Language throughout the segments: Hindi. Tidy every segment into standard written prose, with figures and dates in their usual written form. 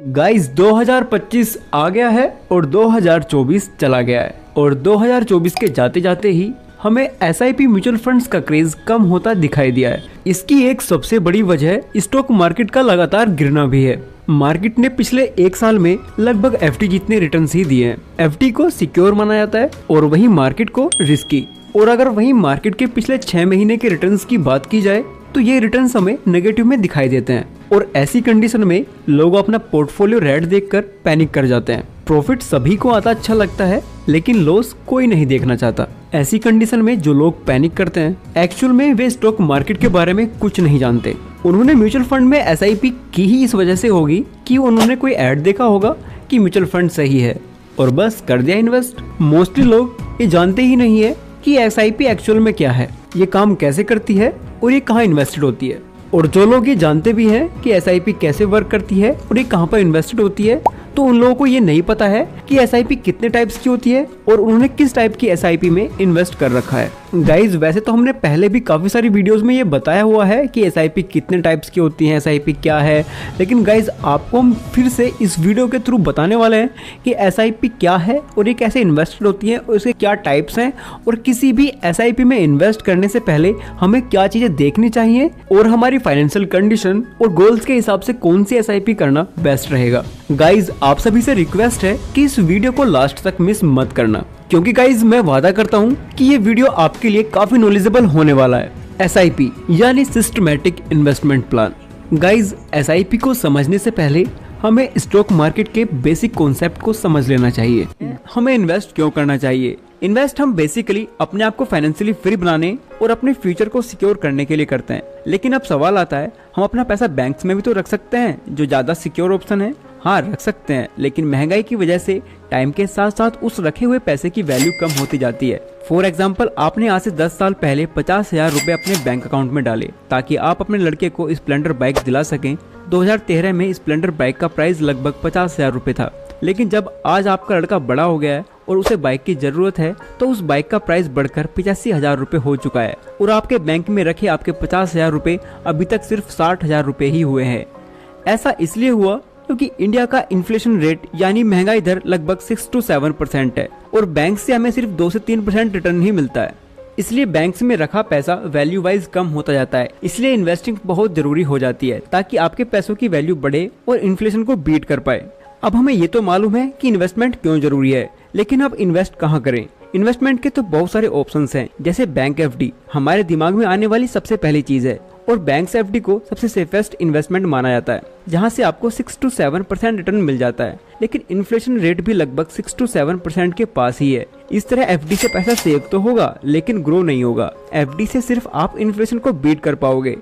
गाइस 2025 आ गया है और 2024 चला गया है और 2024 के जाते जाते ही हमें एसआईपी म्यूचुअल फंड्स का क्रेज कम होता दिखाई दिया है। इसकी एक सबसे बड़ी वजह स्टॉक मार्केट का लगातार गिरना भी है। मार्केट ने पिछले एक साल में लगभग एफडी जितने रिटर्न्स ही दिए हैं। एफडी को सिक्योर माना जाता है और वहीं मार्केट को रिस्की। और अगर वहीं मार्केट के पिछले 6 महीने के रिटर्न्स की बात की जाए तो ये रिटर्न्स हमें नेगेटिव में दिखाई देते हैं और ऐसी कंडीशन में लोग अपना पोर्टफोलियो रेड देखकर पैनिक कर जाते हैं। प्रॉफिट सभी को आता अच्छा लगता है लेकिन लॉस कोई नहीं देखना चाहता। ऐसी कंडीशन में जो लोग पैनिक करते हैं एक्चुअल में वे स्टॉक मार्केट के बारे में कुछ नहीं जानते। उन्होंने म्यूचुअल फंड में एसआईपी की ही इस वजह से होगी कि उन्होंने कोई ऐड देखा होगा कि म्यूचुअल फंड सही है और बस कर दिया इन्वेस्ट। मोस्टली लोग ये जानते ही नहीं है कि एसआईपी एक्चुअल में क्या है, ये काम कैसे करती है और ये कहाँ इन्वेस्टेड होती है। और जो लोग ये जानते भी हैं कि एसआईपी कैसे वर्क करती है और ये कहाँ पर इन्वेस्टेड होती है, तो उन लोगों को ये नहीं पता है कि एसआईपी कितने टाइप्स की होती है और उन्होंने किस टाइप की एसआईपी में इन्वेस्ट कर रखा है। गाइज वैसे तो हमने पहले भी काफी सारी वीडियोस में ये बताया हुआ है कि एसआईपी कितने टाइप्स की होती है, एसआईपी क्या है, लेकिन गाइज आपको हम फिर से इस वीडियो के थ्रू बताने वाले हैं कि एसआईपी क्या है और ये कैसे इन्वेस्टेड होती है और इसके क्या टाइप्स हैं और किसी भी एसआईपी में इन्वेस्ट करने से पहले हमें क्या चीजें देखनी चाहिए और हमारी फाइनेंशियल कंडीशन और गोल्स के हिसाब से कौन सी एसआईपी करना बेस्ट रहेगा। गाइज आप सभी से रिक्वेस्ट है कि इस वीडियो को लास्ट तक मिस मत करना, क्योंकि गाइज मैं वादा करता हूँ कि ये वीडियो आपके लिए काफी नॉलेजेबल होने वाला है। एसआईपी यानी systematic investment plan. Guys SIP को समझने से पहले हमें स्टॉक मार्केट के बेसिक कॉन्सेप्ट को समझ लेना चाहिए। हमें इन्वेस्ट क्यों करना चाहिए? इन्वेस्ट हम बेसिकली अपने आप को फाइनेंशियली फ्री बनाने और अपने फ्यूचर को सिक्योर करने के लिए करते हैं। लेकिन अब सवाल आता है, हम अपना पैसा बैंक्स में भी तो रख सकते हैं जो ज्यादा सिक्योर ऑप्शन है। हाँ रख सकते हैं, लेकिन महंगाई की वजह से टाइम के साथ साथ उस रखे हुए पैसे की वैल्यू कम होती जाती है। फॉर एग्जाम्पल आपने आज से 10 साल पहले 50,000 रुपए अपने बैंक अकाउंट में डाले ताकि आप अपने लड़के को स्प्लेंडर बाइक दिला सकें। 2013 में स्प्लेंडर बाइक का प्राइस लगभग 50,000 रुपए था, लेकिन जब आज आपका लड़का बड़ा हो गया है और उसे बाइक की जरूरत है तो उस बाइक का प्राइस बढ़कर 85,000 रुपए हो चुका है और आपके बैंक में रखे आपके 50,000 रुपए अभी तक सिर्फ 60,000 रुपए ही हुए हैं। ऐसा इसलिए हुआ क्योंकि इंडिया का इन्फ्लेशन रेट यानी महंगाई दर लगभग 6 to 7% है और बैंक से हमें सिर्फ 2 से 3% रिटर्न ही मिलता है। इसलिए बैंक्स में रखा पैसा वैल्यू वाइज कम होता जाता है। इसलिए इन्वेस्टिंग बहुत जरूरी हो जाती है ताकि आपके पैसों की वैल्यू बढ़े और इन्फ्लेशन को बीट कर पाए। अब हमें ये तो मालूम है कि इन्वेस्टमेंट क्यों जरूरी है, लेकिन अब इन्वेस्ट कहाँ करें? इन्वेस्टमेंट के तो बहुत सारे ऑप्शंस हैं, जैसे बैंक एफडी हमारे दिमाग में आने वाली सबसे पहली चीज है और बैंक एफडी को सबसे सेफेस्ट इन्वेस्टमेंट माना जाता है, जहां से आपको 6 to 7% रिटर्न मिल जाता है। लेकिन इन्फ्लेशन रेट भी लगभग 6 to 7% के पास ही है। इस तरह एफडी से पैसा सेव तो होगा लेकिन ग्रो नहीं होगा। एफडी से सिर्फ आप इन्फ्लेशन को बीट कर पाओगे।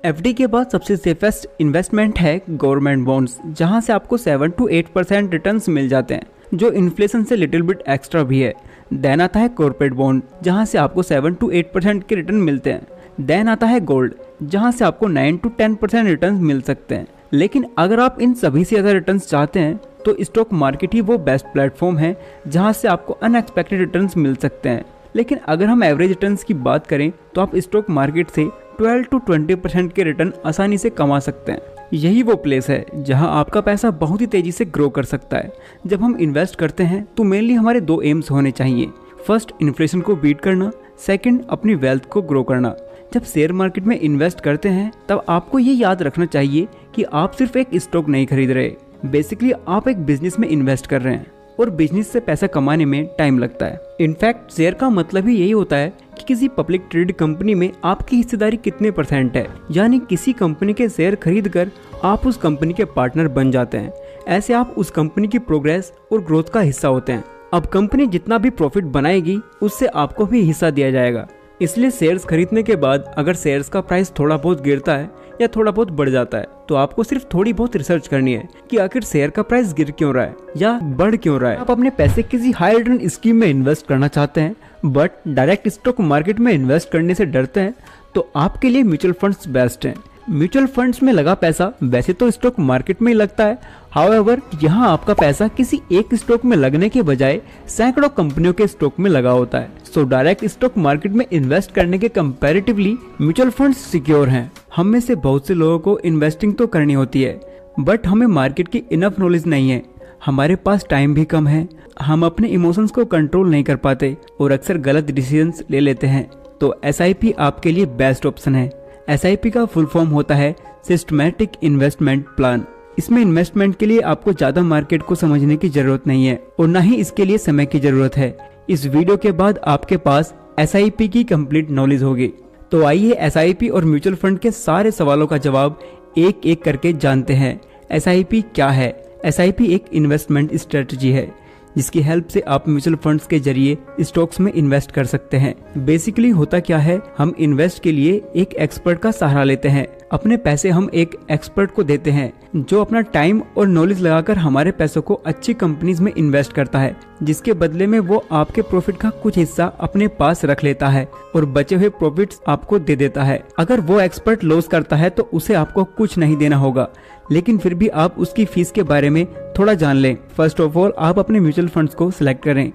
एफडी के बाद सबसे सेफेस्ट इन्वेस्टमेंट है गवर्नमेंट बॉन्ड्स, जहां से आपको 7 to 8% रिटर्न्स मिल जाते हैं, जो इन्फ्लेशन से लिटिल बिट एक्स्ट्रा भी है। देन आता है कॉर्पोरेट बॉन्ड, जहां से आपको 7 to 8% के रिटर्न मिलते हैं। देन आता है गोल्ड, जहां से आपको 9 to 10% रिटर्न मिल सकते हैं। लेकिन अगर आप इन सभी से ज्यादा रिटर्न चाहते हैं तो स्टॉक मार्केट ही वो बेस्ट प्लेटफॉर्म है जहां से आपको अनएक्सपेक्टेड रिटर्न मिल सकते हैं। लेकिन अगर हम एवरेज रिटर्न की बात करें तो आप स्टॉक मार्केट से 12 to 20% के रिटर्न आसानी से कमा सकते हैं। यही वो प्लेस है जहां आपका पैसा बहुत ही तेजी से ग्रो कर सकता है। जब हम इन्वेस्ट करते हैं तो मेनली हमारे 2 एम्स होने चाहिए। फर्स्ट इन्फ्लेशन को बीट करना, सेकंड अपनी वेल्थ को ग्रो करना। जब शेयर मार्केट में इन्वेस्ट करते हैं तब आपको ये याद रखना चाहिए कि आप सिर्फ एक स्टॉक नहीं खरीद रहे, बेसिकली आप एक बिजनेस में इन्वेस्ट कर रहे हैं और बिजनेस से पैसा कमाने में टाइम लगता है। इनफैक्ट शेयर का मतलब ही यही होता है कि किसी पब्लिक ट्रेड कंपनी में आपकी हिस्सेदारी कितने % है, यानी किसी कंपनी के शेयर खरीद कर आप उस कंपनी के पार्टनर बन जाते हैं। ऐसे आप उस कंपनी की प्रोग्रेस और ग्रोथ का हिस्सा होते हैं। अब कंपनी जितना भी प्रॉफिट बनाएगी उससे आपको भी हिस्सा दिया जाएगा। इसलिए शेयर्स खरीदने के बाद अगर शेयर्स का प्राइस थोड़ा बहुत गिरता है या थोड़ा बहुत बढ़ जाता है तो आपको सिर्फ थोड़ी बहुत रिसर्च करनी है कि आखिर शेयर का प्राइस गिर क्यों रहा है या बढ़ क्यों रहा है। आप अपने पैसे किसी हाई रिटर्न स्कीम में इन्वेस्ट करना चाहते हैं बट डायरेक्ट स्टॉक मार्केट में इन्वेस्ट करने से डरते हैं तो आपके लिए म्यूचुअल फंड्स बेस्ट हैं। म्यूचुअल फंड्स में लगा पैसा वैसे तो स्टॉक मार्केट में ही लगता है, हाउएवर यहाँ आपका पैसा किसी एक स्टॉक में लगने के बजाय सैकड़ों कंपनियों के स्टॉक में लगा होता है। सो डायरेक्ट स्टॉक मार्केट में इन्वेस्ट करने के कंपैरेटिवली म्यूचुअल फंड्स सिक्योर हैं। हम में से बहुत से लोगों को इन्वेस्टिंग तो करनी होती है बट हमें मार्केट की इनफ नॉलेज नहीं है, हमारे पास टाइम भी कम है, हम अपने इमोशंस को कंट्रोल नहीं कर पाते और अक्सर गलत डिसीजंस ले लेते हैं। तो SIP आपके लिए बेस्ट ऑप्शन है। SIP का फुल फॉर्म होता है सिस्टमैटिक इन्वेस्टमेंट प्लान। इसमें इन्वेस्टमेंट के लिए आपको ज्यादा मार्केट को समझने की जरूरत नहीं है और न ही इसके लिए समय की जरूरत है। इस वीडियो के बाद आपके पास SIP की कंप्लीट नॉलेज होगी। तो आइए SIP और म्यूचुअल फंड के सारे सवालों का जवाब एक एक करके जानते हैं। SIP क्या है? SIP एक इन्वेस्टमेंट स्ट्रेटजी है जिसकी हेल्प से आप म्यूचुअल फंड्स के जरिए स्टॉक्स में इन्वेस्ट कर सकते हैं। बेसिकली होता क्या है, हम इन्वेस्ट के लिए एक एक्सपर्ट का सहारा लेते हैं। अपने पैसे हम एक एक्सपर्ट को देते हैं जो अपना टाइम और नॉलेज लगाकर हमारे पैसों को अच्छी कंपनीज में इन्वेस्ट करता है, जिसके बदले में वो आपके प्रॉफिट का कुछ हिस्सा अपने पास रख लेता है और बचे हुए प्रॉफिट्स आपको दे देता है। अगर वो एक्सपर्ट लॉस करता है तो उसे आपको कुछ नहीं देना होगा, लेकिन फिर भी आप उसकी फीस के बारे में थोड़ा जान लें। फर्स्ट ऑफ ऑल आप अपने म्यूचुअल फंड्स को सिलेक्ट करें,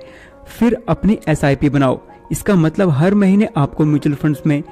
फिर अपनी SIP बनाओ। इसका मतलब हर महीने आपको म्यूचुअल फंड्स में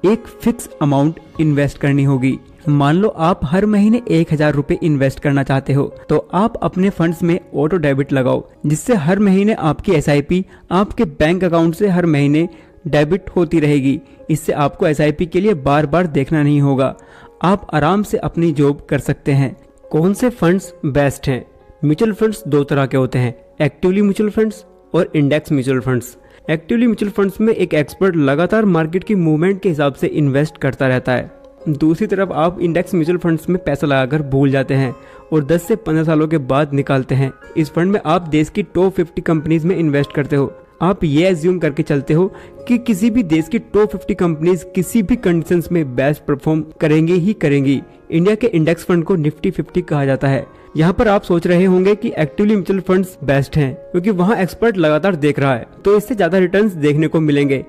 एक फिक्स अमाउंट इन्वेस्ट करनी होगी। मान लो आप हर महीने 1000 रुपए इन्वेस्ट करना चाहते हो तो आप अपने फंड्स में ऑटो डेबिट लगाओ, जिससे हर महीने आपकी SIP आपके बैंक अकाउंट से हर महीने डेबिट होती रहेगी। इससे आपको SIP के लिए बार बार देखना नहीं होगा, आप आराम से अपनी जॉब कर सकते हैं। कौन से फंड्स बेस्ट हैं? म्यूचुअल फंड्स दो तरह के होते हैं, एक्टिवली म्यूचुअल फंड्स और index mutual funds. Actively mutual funds में एक एक्सपर्ट लगातार मार्केट की मूवमेंट के हिसाब से इन्वेस्ट करता रहता है। दूसरी तरफ आप इंडेक्स म्यूचुअल फंड्स में पैसा लगाकर भूल जाते हैं और 10 से 15 सालों के बाद निकालते हैं। इस फंड में आप देश की टॉप 50 कंपनीज में इन्वेस्ट करते हो। आप ये एज्यूम करके चलते हो कि किसी भी देश की टॉप 50 कंपनीज किसी भी कंडीशंस में बेस्ट परफॉर्म करेंगे ही करेंगी। इंडिया के इंडेक्स फंड को निफ्टी 50 कहा जाता है। यहाँ पर आप सोच रहे होंगे कि एक्टिवली म्यूचुअल फंड्स बेस्ट हैं क्योंकि वहाँ एक्सपर्ट लगातार देख रहा है तो इससे ज्यादा रिटर्न्स देखने को मिलेंगे,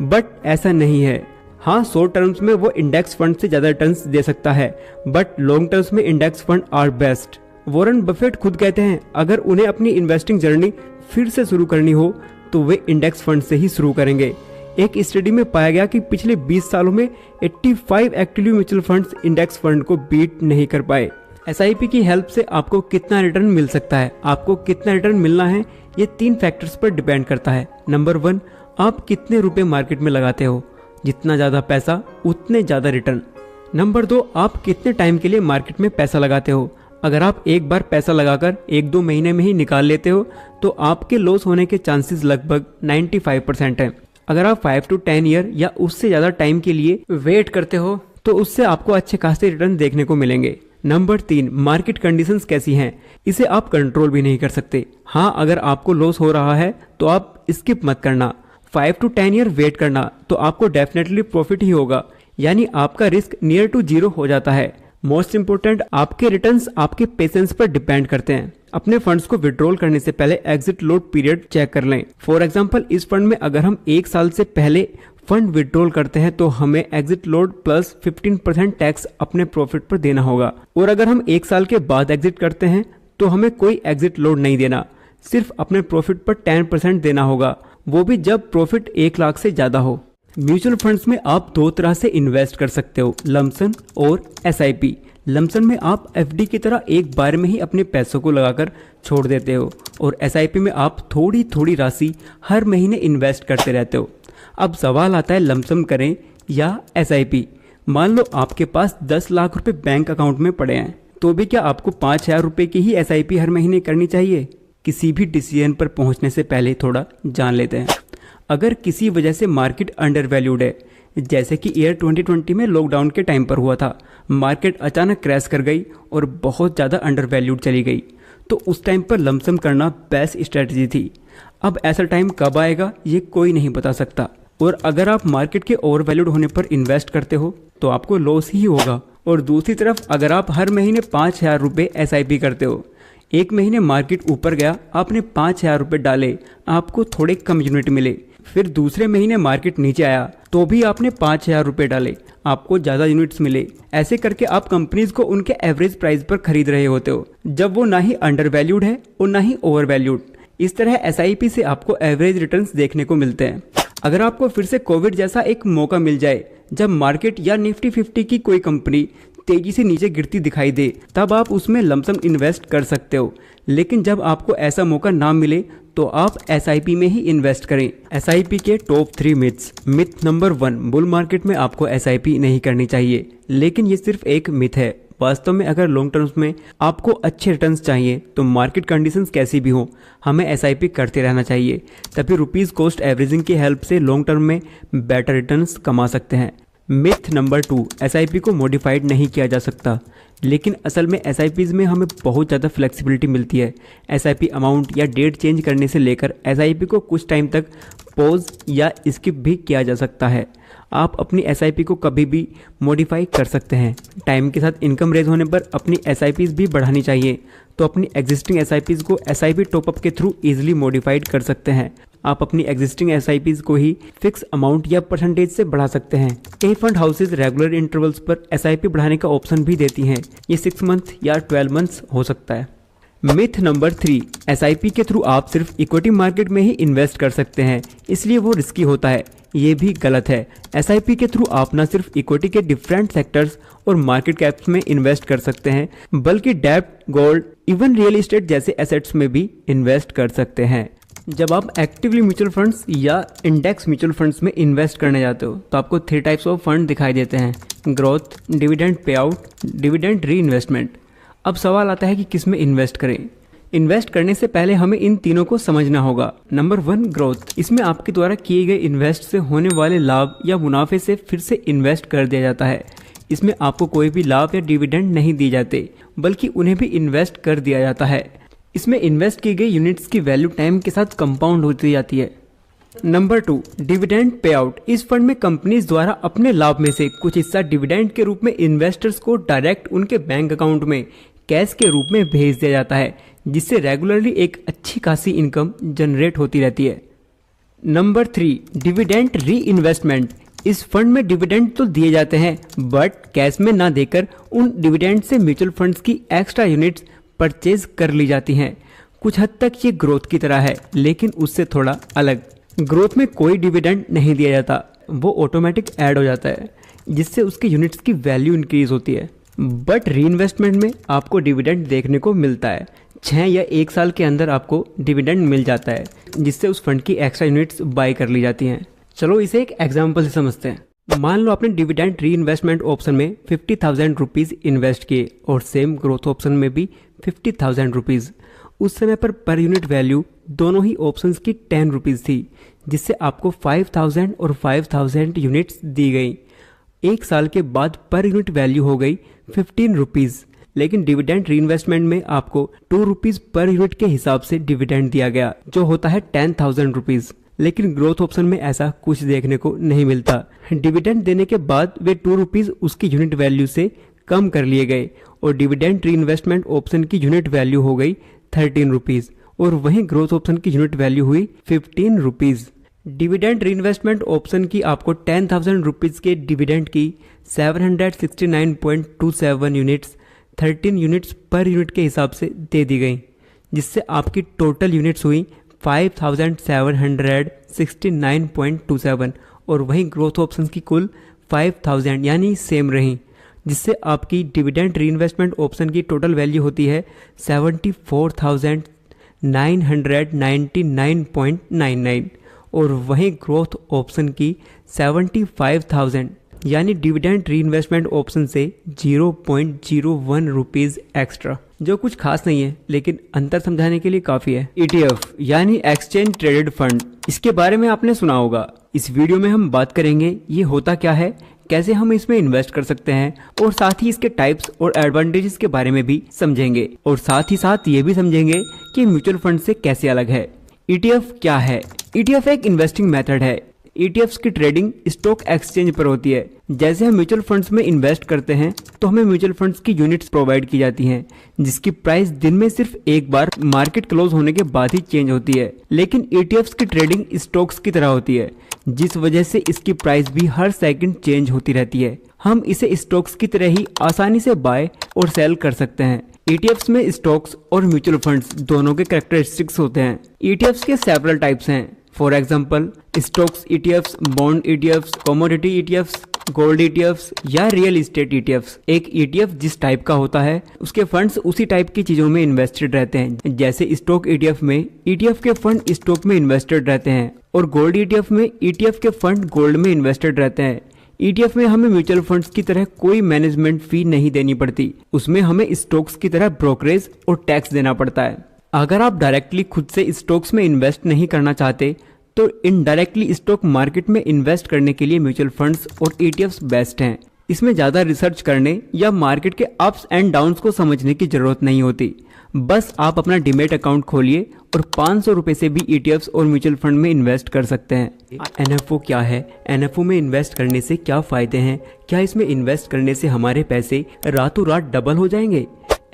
बट ऐसा नहीं है। हाँ, शॉर्ट टर्म्स में वो इंडेक्स फंड से ज्यादा रिटर्न्स दे सकता है, बट लॉन्ग टर्म्स में index fund are best. Warren Buffett खुद कहते हैं अगर उन्हें अपनी इन्वेस्टिंग जर्नी फिर से शुरू करनी हो तो वे इंडेक्स फंड से ही शुरू करेंगे। एक स्टडी में पाया गया कि पिछले 20 सालों में 85 actively mutual funds index fund को बीट नहीं कर पाए। SIP की हेल्प से आपको कितना रिटर्न मिल सकता है, आपको कितना रिटर्न मिलना है, ये 3 फैक्टर्स पर डिपेंड करता है। नंबर 1, आप कितने रुपए मार्केट में लगाते हो, जितना ज्यादा पैसा उतने ज्यादा रिटर्न। नंबर 2, आप कितने टाइम के लिए मार्केट में पैसा लगाते हो। अगर आप एक बार पैसा लगाकर 1-2 महीने में ही निकाल लेते हो तो आपके लॉस होने के चांसेस लगभग 95% है। अगर आप 5 to 10 ईयर या उससे ज्यादा टाइम के लिए वेट करते हो तो उससे आपको अच्छे खासे रिटर्न देखने को मिलेंगे। नंबर 3, मार्केट कंडीशंस कैसी हैं, इसे आप कंट्रोल भी नहीं कर सकते। हाँ, अगर आपको लॉस हो रहा है तो आप स्किप मत करना, 5 to 10 ईयर वेट करना तो आपको डेफिनेटली प्रॉफिट ही होगा, यानी आपका रिस्क नियर टू जीरो हो जाता है। मोस्ट इंपोर्टेंट, आपके रिटर्न्स आपके पेशेंस पर डिपेंड करते हैं। अपने फंड्स को विड्रॉल करने से पहले एग्जिट लोड पीरियड चेक कर लें। फॉर एग्जांपल, इस फंड में अगर हम 1 साल से पहले फंड विड्रॉल करते हैं तो हमें एग्जिट लोड प्लस 15% टैक्स अपने प्रॉफिट पर देना होगा, और अगर हम 1 साल के बाद एग्जिट करते हैं तो हमें कोई एग्जिट लोड नहीं देना, सिर्फ अपने प्रॉफिट पर 10% देना होगा, वो भी जब प्रॉफिट 1 लाख से ज्यादा हो। म्यूचुअल फंड्स में आप 2 तरह से इन्वेस्ट कर सकते हो, लमसम और SIP। लमसम में आप FD की तरह एक बार में ही अपने पैसों को लगाकर छोड़ देते हो और SIP में आप थोड़ी थोड़ी राशि हर महीने इन्वेस्ट करते रहते हो। अब सवाल आता है, लमसम करें या SIP। मान लो आपके पास 10 लाख रुपए बैंक अकाउंट में पड़े हैं, तो भी क्या आपको 5000 रुपए की ही SIP हर महीने करनी चाहिए? किसी भी डिसीजन पर पहुंचने से पहले थोड़ा जान लेते हैं। अगर किसी वजह से मार्केट अंडर वैल्यूड है, जैसे कि ईयर 2020 में लॉकडाउन के टाइम पर हुआ था, मार्केट अचानक क्रैश कर गई और बहुत ज़्यादा अंडर वैल्यूड चली गई, तो उस टाइम पर लमसम करना बेस्ट स्ट्रेटजी थी। अब ऐसा टाइम कब आएगा ये कोई नहीं बता सकता, और अगर आप मार्केट के ओवर वैल्यूड होने पर इन्वेस्ट करते हो तो आपको लॉस ही होगा। और दूसरी तरफ अगर आप हर महीने 5000 रुपये SIP करते हो, एक महीने मार्केट ऊपर गया, आपने 5000 रुपये डाले, आपको थोड़े कम यूनिट मिले, फिर दूसरे महीने मार्केट नीचे आया तो भी आपने 5000 रुपये डाले, आपको ज़्यादा यूनिट्स मिले। ऐसे करके आप कंपनीज को उनके एवरेज प्राइस पर खरीद रहे होते हो, जब वो ना ही अंडर वैल्यूड है और ना ही ओवर वैल्यूड। इस तरह SIP से आपको एवरेज रिटर्न्स देखने को मिलते हैं। अगर आपको फिर से कोविड जैसा एक मौका मिल जाए जब मार्केट या निफ्टी 50 की कोई कंपनी तेजी से नीचे गिरती दिखाई दे तब आप उसमें लमसम इन्वेस्ट कर सकते हो, लेकिन जब आपको ऐसा मौका ना मिले तो आप एसआईपी में ही इन्वेस्ट करें। एसआईपी के top 3 myths. Myth number 1, bull market में आपको एसआईपी नहीं करनी चाहिए, लेकिन ये सिर्फ एक मिथ है। वास्तव में अगर लॉन्ग टर्म्स में आपको अच्छे रिटर्न्स चाहिए तो मार्केट कंडीशंस कैसी भी हो, हमें एसआईपी करते रहना चाहिए, तभी रुपीस कॉस्ट एवरेजिंग की हेल्प से लॉन्ग टर्म में बेटर रिटर्न्स कमा सकते हैं। मिथ नंबर 2, एसआईपी को मॉडिफाइड नहीं किया जा सकता, लेकिन असल में एसआईपीज में हमें बहुत ज़्यादा फ्लेक्सिबिलिटी मिलती है। एसआईपी अमाउंट या डेट चेंज करने से लेकर एसआईपी को कुछ टाइम तक पॉज या स्किप भी किया जा सकता है। आप अपनी एसआईपी को कभी भी मॉडिफाई कर सकते हैं। टाइम के साथ इनकम रेज होने पर अपनी एसआईपीज भी बढ़ानी चाहिए, तो अपनी एग्जिस्टिंग एसआईपीज को एसआईपी टॉपअप के थ्रू इजीली मॉडिफाइड कर सकते हैं। आप अपनी एग्जिस्टिंग एसआईपीज को ही फिक्स अमाउंट या परसेंटेज से बढ़ा सकते हैं। कई फंड हाउसेज रेगुलर इंटरवल्स पर एसआईपी बढ़ाने का ऑप्शन भी देती हैं। ये 6 मंथ या 12 मंथ्स हो सकता है। मिथ नंबर 3, एसआईपी के थ्रू आप सिर्फ इक्विटी मार्केट में ही इन्वेस्ट कर सकते हैं, इसलिए वो रिस्की होता है। ये भी गलत है। एसआईपी के थ्रू आप न सिर्फ इक्विटी के डिफरेंट सेक्टर्स और मार्केट कैप्स में इन्वेस्ट कर सकते हैं, बल्कि डेब्ट, गोल्ड, इवन रियल एस्टेट जैसे एसेट्स में भी इन्वेस्ट कर सकते हैं। जब आप एक्टिवली म्यूचुअल फंड्स या इंडेक्स म्यूचुअल फंड्स में इन्वेस्ट करने जाते हो तो आपको 3 टाइप्स ऑफ फंड दिखाई देते हैं: growth, dividend pay out, dividend री इन्वेस्टमेंट। अब सवाल आता है कि किस में इन्वेस्ट करें। इन्वेस्ट करने से पहले हमें इन तीनों को समझना होगा। Number 1, growth. इसमें आपके द्वारा किए गए इन्वेस्ट से होने वाले लाभ या मुनाफे से फिर से इन्वेस्ट कर दिया जाता है। इसमें आपको कोई भी लाभ या डिविडेंड नहीं दिए जाते, बल्कि उन्हें भी इन्वेस्ट कर दिया जाता है। इसमें इन्वेस्ट की गई यूनिट्स की वैल्यू टाइम के साथ कंपाउंड होती जाती है। Number 2, dividend pay out. इस फंड में कंपनीज द्वारा अपने लाभ में से कुछ हिस्सा डिविडेंड के रूप में इन्वेस्टर्स को डायरेक्ट उनके बैंक अकाउंट में कैश के रूप में भेज दिया जाता है, जिससे रेगुलरली एक अच्छी खासी इनकम जनरेट होती रहती है। नंबर 3, डिविडेंड री इन्वेस्टमेंट। इस फंड में डिविडेंड तो दिए जाते हैं, बट कैश में ना देकर उन डिविडेंड से म्यूचुअल फंड्स की एक्स्ट्रा यूनिट्स परचेज कर ली जाती हैं। कुछ हद तक ये ग्रोथ की तरह है, लेकिन उससे थोड़ा अलग। ग्रोथ में कोई डिविडेंड नहीं दिया जाता, वो ऑटोमेटिक ऐड हो जाता है, जिससे उसकी यूनिट्स की वैल्यू इंक्रीज होती है। बट री इन्वेस्टमेंट में आपको डिविडेंड देखने को मिलता है। 6 या 1 साल के अंदर आपको डिविडेंड मिल जाता है, जिससे उस फंड की एक्स्ट्रा यूनिट्स बाय कर ली जाती हैं। चलो इसे एक एग्जाम्पल से समझते हैं। मान लो आपने डिविडेंड री इन्वेस्टमेंट ऑप्शन में 50,000 रुपीज़ इन्वेस्ट किए और सेम ग्रोथ ऑप्शन में भी 50,000 रुपीज़। उस समय पर यूनिट वैल्यू दोनों ही ऑप्शंस की 10 रुपीज़ थी, जिससे आपको 5,000 और 5,000 यूनिट्स दी गई। 1 साल के बाद पर यूनिट वैल्यू हो गई 15 रुपीज़, लेकिन डिविडेंड री इन्वेस्टमेंट में आपको 2 रुपीज़ पर यूनिट के हिसाब से डिविडेंड दिया गया, जो होता है 10,000 रुपीज़। लेकिन ग्रोथ ऑप्शन में ऐसा कुछ देखने को नहीं मिलता। डिविडेंड देने के बाद वे 2 रुपीज़ उसकी यूनिट वैल्यू से कम कर लिए गए और डिविडेंड री इन्वेस्टमेंट ऑप्शन की यूनिट वैल्यू हो गई 13 रुपीज़ और वहीं ग्रोथ ऑप्शन की यूनिट वैल्यू हुई 15 रुपीज़। डिविडेंड री इन्वेस्टमेंट ऑप्शन की आपको 10,000 रुपीज़ के डिविडेंड की 769.27 यूनिट्स 13 यूनिट्स पर यूनिट के हिसाब से दे दी गई, जिससे आपकी टोटल यूनिट्स हुई 5,769.27 और वहीं ग्रोथ ऑप्शन की कुल 5,000 यानी सेम रही, जिससे आपकी डिविडेंड री इन्वेस्टमेंट ऑप्शन की टोटल वैल्यू होती है 74,999.99 और वहीं ग्रोथ ऑप्शन की 75,000 यानी डिविडेंड री इन्वेस्टमेंट ऑप्शन से 0.01 रुपीज़ एक्स्ट्रा, जो कुछ खास नहीं है, लेकिन अंतर समझाने के लिए काफ़ी है। ETF यानी एक्सचेंज ट्रेडेड फंड, इसके बारे में आपने सुना होगा। इस वीडियो में हम बात करेंगे ये होता क्या है, कैसे हम इसमें इन्वेस्ट कर सकते हैं और साथ ही इसके टाइप्स और एडवांटेजेस के बारे में भी समझेंगे और साथ ही साथ ये भी समझेंगे कि म्यूचुअल फंड से कैसे अलग है। ETF क्या है? ETF एक इन्वेस्टिंग मेथड है। ETFs की ट्रेडिंग स्टॉक एक्सचेंज पर होती है। जैसे हम म्यूचुअल फंड्स में इन्वेस्ट करते हैं तो हमें म्यूचुअल फंड्स की यूनिट्स प्रोवाइड की जाती हैं, जिसकी प्राइस दिन में सिर्फ एक बार मार्केट क्लोज होने के बाद ही चेंज होती है। लेकिन ETFs की ट्रेडिंग स्टॉक्स की तरह होती है, जिस वजह से इसकी प्राइस भी हर सेकंड चेंज होती रहती है। हम इसे स्टॉक्स की तरह ही आसानी से बाय और सेल कर सकते हैं। ETFs में स्टॉक्स और म्यूचुअल फंड्स दोनों के कैरेक्टरिस्टिक्स होते हैं। ETFs के सेवरल टाइप्स हैं। For example stocks ETFs, bond ETFs, commodity ETFs, gold ETFs या रियल एस्टेट ETFs। एक ETF जिस टाइप का होता है उसके फंड्स उसी टाइप की चीजों में इन्वेस्टेड रहते हैं। जैसे स्टॉक ETF में ETF के फंड स्टॉक में इन्वेस्टेड रहते हैं और गोल्ड ETF में ETF के फंड गोल्ड में इन्वेस्टेड रहते हैं। ETF में हमें म्यूचुअल फंड्स की तरह कोई मैनेजमेंट फी नहीं देनी पड़ती, उसमें हमें स्टॉक्स की तरह ब्रोकरेज और टैक्स देना पड़ता है। अगर आप डायरेक्टली खुद से स्टॉक्स में इन्वेस्ट नहीं करना चाहते तो इनडायरेक्टली स्टॉक मार्केट में इन्वेस्ट करने के लिए म्यूचुअल फंड्स और ETFs बेस्ट हैं। इसमें ज़्यादा रिसर्च करने या मार्केट के अप्स एंड डाउन्स को समझने की ज़रूरत नहीं होती। बस आप अपना डीमेट अकाउंट खोलिए और 500 रुपये से भी ETFs और म्यूचुअल फंड में इन्वेस्ट कर सकते हैं। NFO क्या है? NFO में इन्वेस्ट करने से क्या फ़ायदे हैं? क्या इसमें इन्वेस्ट करने से हमारे पैसे रातों रात डबल हो जाएंगे?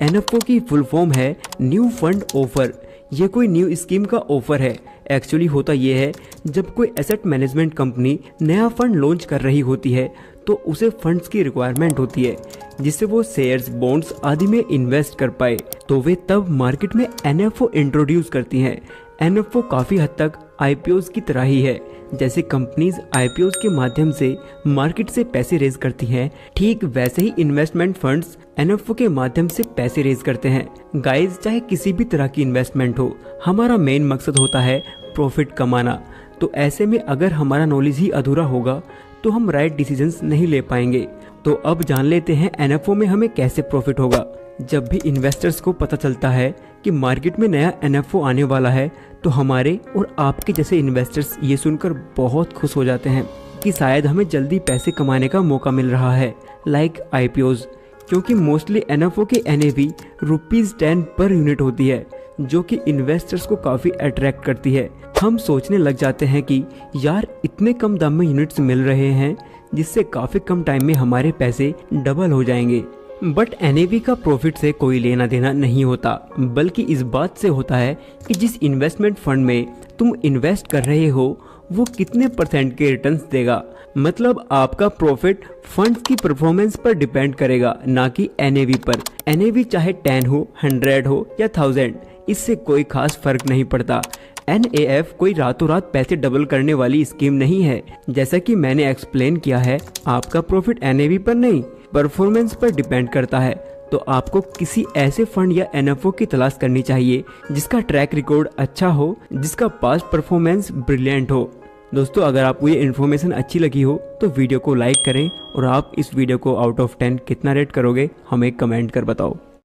NFO की फुल फॉर्म है न्यू फंड ऑफर। ये कोई न्यू स्कीम का ऑफर है। एक्चुअली होता ये है, जब कोई एसेट मैनेजमेंट कंपनी नया फंड लॉन्च कर रही होती है तो उसे फंड्स की रिक्वायरमेंट होती है जिससे वो शेयर्स, बॉन्ड्स आदि में इन्वेस्ट कर पाए, तो वे तब मार्केट में NFO इंट्रोड्यूस करती हैं। NFO काफ़ी हद तक IPOs की तरह ही है। जैसे कंपनीज IPOs के माध्यम से मार्केट से पैसे रेज करती हैं, ठीक वैसे ही इन्वेस्टमेंट फंड्स NFO के माध्यम से पैसे रेज करते हैं। गाइस, चाहे किसी भी तरह की इन्वेस्टमेंट हो, हमारा मेन मकसद होता है प्रॉफिट कमाना। तो ऐसे में अगर हमारा नॉलेज ही अधूरा होगा तो हम राइट डिसीजंस नहीं ले पाएंगे। तो अब जान लेते हैं NFO में हमें कैसे प्रॉफिट होगा। जब भी इन्वेस्टर्स को पता चलता है कि मार्केट में नया NFO आने वाला है तो हमारे और आपके जैसे इन्वेस्टर्स ये सुनकर बहुत खुश हो जाते हैं कि शायद हमें जल्दी पैसे कमाने का मौका मिल रहा है, लाइक IPOs। क्योंकि मोस्टली NFO के NAV ₹10 पर यूनिट होती है, जो कि इन्वेस्टर्स को काफ़ी अट्रैक्ट करती है। हम सोचने लग जाते हैं कि यार इतने कम दाम में यूनिट्स मिल रहे हैं जिससे काफ़ी कम टाइम में हमारे पैसे डबल हो जाएंगे। बट NAV का प्रॉफिट से कोई लेना देना नहीं होता, बल्कि इस बात से होता है कि जिस इन्वेस्टमेंट फंड में तुम इन्वेस्ट कर रहे हो वो कितने % के रिटर्न्स देगा। मतलब आपका प्रॉफिट फंड्स की परफॉर्मेंस पर डिपेंड करेगा, ना कि NAV पर। NAV चाहे 10 हो, 100 हो या 1000, इससे कोई खास फर्क नहीं पड़ता। NAF कोई रातों रात पैसे डबल करने वाली स्कीम नहीं है। जैसा कि मैंने एक्सप्लेन किया है, आपका प्रॉफिट NAV पर नहीं, परफॉर्मेंस पर डिपेंड करता है। तो आपको किसी ऐसे फंड या NFO की तलाश करनी चाहिए जिसका ट्रैक रिकॉर्ड अच्छा हो, जिसका पास्ट परफॉर्मेंस ब्रिलियंट हो। दोस्तों, अगर आपको ये इन्फॉर्मेशन अच्छी लगी हो तो वीडियो को लाइक करें और आप इस वीडियो को आउट ऑफ 10 कितना रेट करोगे हमें कमेंट कर बताओ।